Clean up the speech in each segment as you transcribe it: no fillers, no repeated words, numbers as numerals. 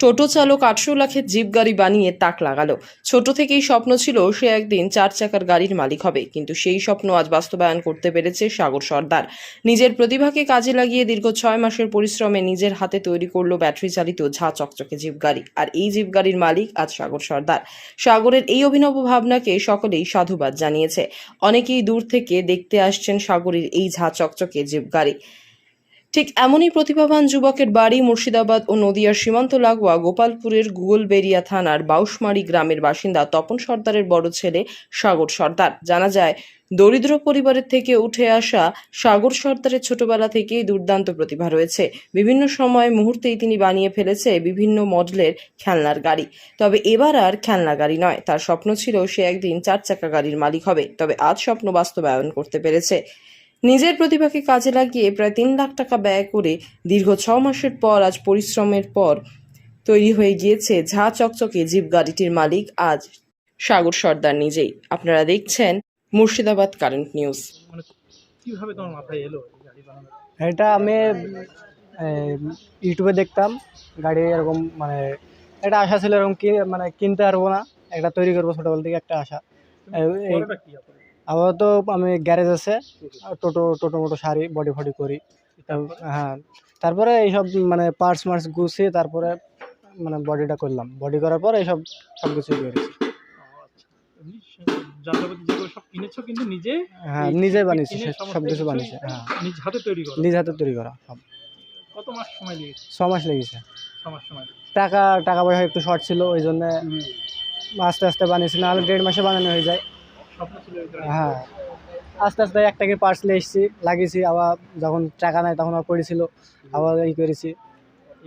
টোটো চালক 18 লাখের জিপ গাড়ি বানিয়ে তাক লাগালো। ছোট থেকেই স্বপ্ন ছিল সে একদিন 4 চাকার গাড়ির মালিক হবে, কিন্তু সেই স্বপ্ন আজ বাস্তবায়ন করতে পেরেছে সাগর সর্দার। নিজের প্রতিভাকে কাজে লাগিয়ে দীর্ঘ 6 মাসের পরিশ্রমে নিজের হাতে তৈরি করলো ব্যাটারি চালিত ঝাঁ চকচকে জিপ গাড়ি। আর এই জিপ গাড়ির মালিক আজ সাগর সর্দার। সাগরের এই অভিনব ভাবনাকে সকলেই সাধুবাদ জানিয়েছে। অনেকেই দূর থেকে দেখতে আসছেন সাগরের এই ঝাঁ চকচকে জিপ গাড়ি। ঠিক এমনই প্রতিভাবান যুবকের বাড়ি মুর্শিদাবাদ ও নদিয়ার সীমান্ত লাগোয়া গোপালপুরের গুগলবেড়িয়া থানার বাউশমারি গ্রামের বাসিন্দা তপন সর্দারের বড় ছেলে সাগর সর্দার। জানা যায়, দরিদ্র পরিবারের থেকে উঠে আসা সাগর সর্দারের ছোটবেলা থেকেই দুর্দান্ত প্রতিভা রয়েছে। বিভিন্ন সময় মুহূর্তেই তিনি বানিয়ে ফেলেছে বিভিন্ন মডেলের খেলনার গাড়ি। তবে এবার আর খেলনা গাড়ি নয়, তার স্বপ্ন ছিল সে একদিন 4 চাকা গাড়ির মালিক হবে। তবে আজ স্বপ্ন বাস্তবায়ন করতে পেরেছে। নিজের প্রতিভাকে কাজে লাগিয়ে প্রায় 3 লাখ টাকা ব্যয় করে দীর্ঘ 6 মাসের পর আজ পরিশ্রমের পর তৈরি হয়ে গিয়েছে ঝাঁ চকচকে জিপ গাড়িটির মালিক আজ সাগর সর্দার নিজেই। আপনারা দেখছেন মুর্শিদাবাদ কারেন্ট নিউজ। কিভাবে তোমার মাথায় এলো এই গাড়ি বানানোর? এটা আমি ইউটিউবে দেখতাম গাড়ি এরকম, মানে একটা আশা ছিল এরকম কি মানে কিনতে পারবো না, একটা তৈরি করবো ছোটবেলা থেকে একটা আশা। বড়টা কি আপনার? আপাতত আমি গ্যারেজ আছে, টোটো মোটো সারি বডি ফডি করি। হ্যাঁ, তারপরে এইসব মানে পার্টস মার্টস গুছিয়ে তারপরে মানে বডিটা করলাম। বডি করার পর এইসব সব কিছুই করেছি। আচ্ছা, এমনি যন্ত্রপাতি যেগুলো সব কিনেছো কিন্তু নিজে? হ্যাঁ, নিজে বানিয়েছি, কিনে সব কিছু বানিয়েছি। হ্যাঁ, নিজ হাতে তৈরি করো? নিজ হাতে তৈরি করা সব। কত মাস সময় লেগেছে? 6 মাস লেগেছে। 6 মাস সময়। টাকা পয়সা একটু শর্ট ছিল, ওই জন্য আস্তে আস্তে বানিয়েছি, নাহলে 1.5 মাসে বানানো হয়ে যায়। স্বপ্ন ছিল এই গাড়ি? হ্যাঁ, আস্তে আস্তে একটাকে পার্টস নিয়ে এসেছি, লাগিয়েছি। আবার যখন টাকা নাই তখন আবার পড়েছিল, আবার এই করেছি।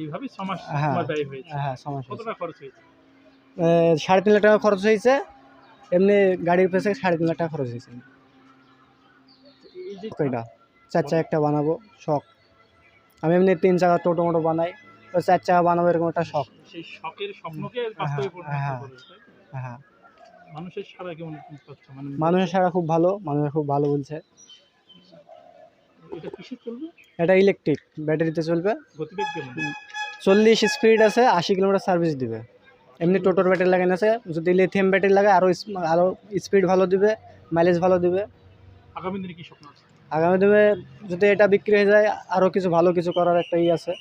এইভাবেই 6 মাস হ্যাঁ, সময় ব্যয় হয়েছে? হ্যাঁ, 6 মাস। কত টাকা খরচ হয়েছে? 3.5 লাখ টাকা খরচ হয়েছে। এমনি গাড়ির পেছনে 3.5 লাখ টাকা খরচ হয়েছে। এই যে এটা 4 চাকা একটা বানাবো শখ। আমি এমনি 3 চাকা টোটো মোটো বানাই, তো 4 চাকা বানাবো এরকম একটা শখ। সেই শখের স্বপ্নকে বাস্তবে পরিণত হ্যাঁ, করবে, তাই? হ্যাঁ। মানুষের সাড়া কেমন পাচ্ছ? মানে মানুষের সারা খুব ভালো, মানুষ খুব ভালো বলছে। এটা কিসে চলবে? এটা ইলেকট্রিক, ব্যাটারিতে চলবে। গতিবেগ কেমন? 40 স্পিড আছে, 80 কিলোমিটার সার্ভিস দিবে। এমনি টোটোর ব্যাটারি লাগানো আছে, যদি লিথিয়াম ব্যাটারি লাগায় আরও স্পিড ভালো দিবে, মাইলেজ ভালো দিবে। আগামী দিনে কি স্বপ্ন আছে? আগামী দিনে যদি এটা বিক্রি হয়ে যায়, আরও কিছু ভালো কিছু করার একটা আছে।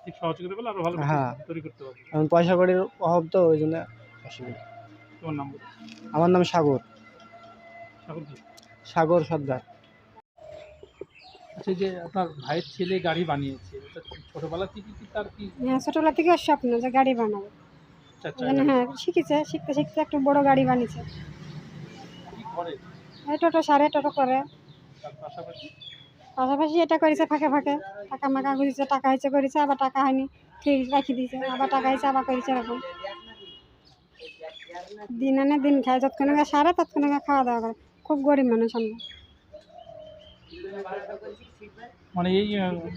ঠিক সহযোগিতা করলে আরো ভালো কিছু হ্যাঁ, তৈরি করতে পারবে। এখন পয়সা কড়ির অভাব, তো ওই জন্য অসুবিধা। তোমার নাম বলো। আমার নাম সাগর সাগর কি? সাগর সর্দার। আচ্ছা, যে আপনার ভাইয়ের ছেলে গাড়ি বানিয়েছে, এটা ছোটবেলা থেকে কি তার কি? হ্যাঁ, ছোটবেলা থেকে ওর স্বপ্ন যে গাড়ি বানাবো। চাচা ওই জন্য হ্যাঁ শিখতে শিখতে একটা বড় গাড়ি বানিয়েছে। কি করে এই টোটো সারে টোটো করে, তার পাশাপাশি? পাশাপাশি এটা করেছে ফাঁকে ফাঁকে। টাকা মাকা ঘুরেছে, টাকা হয়েছে করেছে, আবার টাকা হয়নি ঠিক রাখি দিয়েছে, আবার টাকা হয়েছে আবার করেছে। এরকম দিন আনে দিন খায়, যতক্ষণ সারে ততক্ষণ খাওয়া দাওয়া করে। খুব গরিব মানুষ আমরা। মানে এই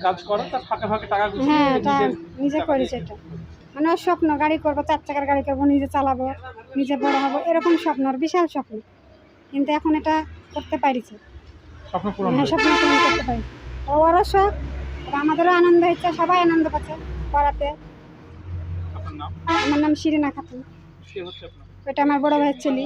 কাজ করে তার ফাঁকে ফাঁকে টাকা গুছিয়ে হ্যাঁ, এটা নিজে টাকা করেছে। দিয়ে এটা মানে ওর স্বপ্ন গাড়ি করবো, 4 চাকার গাড়ি করবো, নিজে চালাবো, নিজে বড় হবো, এরকম স্বপ্ন, ওর বিশাল স্বপ্ন। কিন্তু এখন এটা করতে পারিছে। স্বপ্ন পূরণ হ্যাঁ, হয়েছে। স্বপ্ন পূরণ করতে পারি। ওরও শখ, আমাদেরও আনন্দ হচ্ছে, সবাই আনন্দ পাচ্ছে করাতে। আপনার নাম? আমার নাম শিরিনা খাতুন। সে হচ্ছে আপনার? ওইটা আমার বড় ভাইয়ের ছেলে।